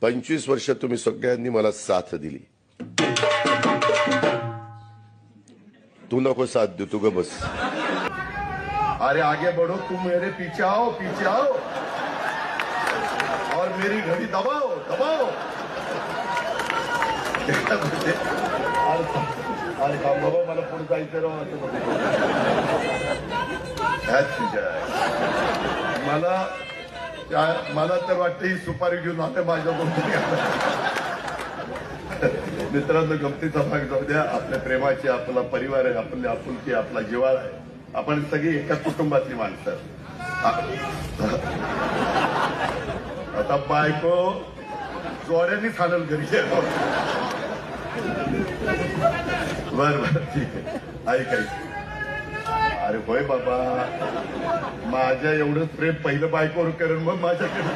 25 वर्ष तुम्ही सगळ्यांनी मला साथ दिली. तू नको साथ दे, तू ग बस. अरे आगे बढ़ो, तुम मेरे पीछे आओ और मेरी घड़ी दबाओ. अरे काम बाबा, मला पुढे जायचं राव. मला तर वाटतं ही सुपारी घेऊन आता माझ्या मित्रांनो, गमतीचा भाग जाऊ द्या. आपल्या प्रेमाची, आपला परिवार आहे, आपली आपुलकी, आपला जिव्हाळा आहे. आपण सगळी एका कुटुंबातली माणसं. आता बायको जोड्याने खाणल घरी. बर ठीक आहे. ऐक. अरे होय बाबा, माझ्या एवढंच प्रेम पहिलं बायकोवर करेन, मग माझ्याकडे.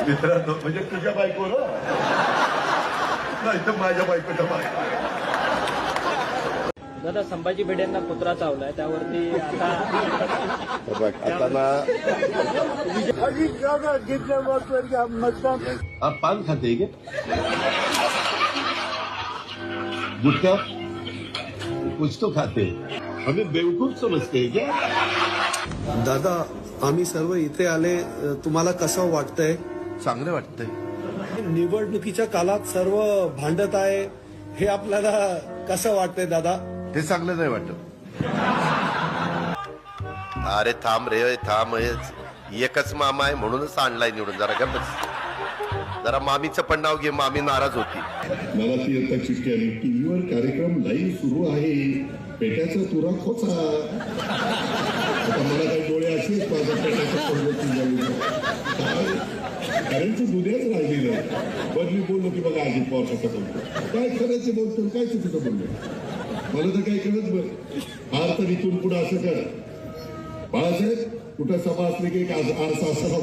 मित्रांनो, म्हणजे तुझ्या बायकोवर नाही तर माझ्या बायकोच्या बायको. दादा, संभाजी भिडेंना पुतळा चावलाय, त्यावरती आता ना आप पान खाते क्या? गुटखा कुछ तो खाते. हमें बेवकूफ समजते क्या? दादा, आम्ही सर्व इथे आले, तुम्हाला कसं वाटतंय? चांगलं वाटतंय. निवडणुकीच्या काळात सर्व भांडत आहे, हे आपल्याला कसं वाटतंय दादा? ते चांगलं नाही वाटत. अरे थांब रे, थांब. एकच मामा आहे म्हणूनच आणलाय निवडून. जरा गप्प, जरा मामीचं पण नाव घे. मामी नाराज होती. मला ती आता चिठ्ठी आली. टीव्हीवर कार्यक्रम लाईव्ह सुरू आहे. पेट्याचा तुरा खोचा. आता मला काही डोळे असेच माझा पेट्याचा कारण दुध्याच राहिलेलं. बदली बोललो की बघा अजित पवार कसं बोलतो, काय करायचं बोलतो, काय चुकीचं बोललो. मला तर काही कळत बरं. फार तर इथून पुढे असं कर बाळासाहेब, कुठं सभा असली की एक आरसा असावा.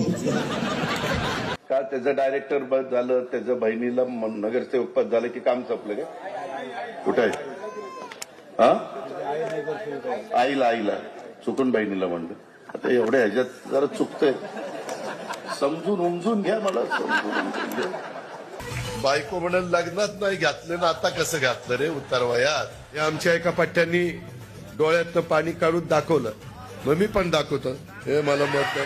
का त्याचं डायरेक्टर पद झालं, त्याच्या बहिणीला नगरसेवक पद झालं की काम संपलं काय? कुठं आहे? हा, आईला चुकून बहिणीला म्हणलं. आता एवढ्या ह्याच्यात जरा चुकतंय. समजून उमजून घ्या. मला समजून घ्या. बायको म्हणून लग्नात नाही घातलं ना, आता कसं घातलं रे उतारवयात? हे आमच्या एका पट्ट्यांनी डोळ्यातनं पाणी काढून दाखवलं, मग मी पण दाखवतो. हे मला मत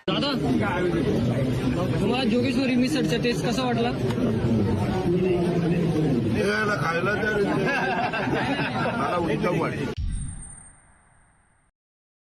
दादा, तुम्हाला जोगेश्वरी मिसळचा टेस्ट कसा वाटला? खायला मला उलटं वाटलं.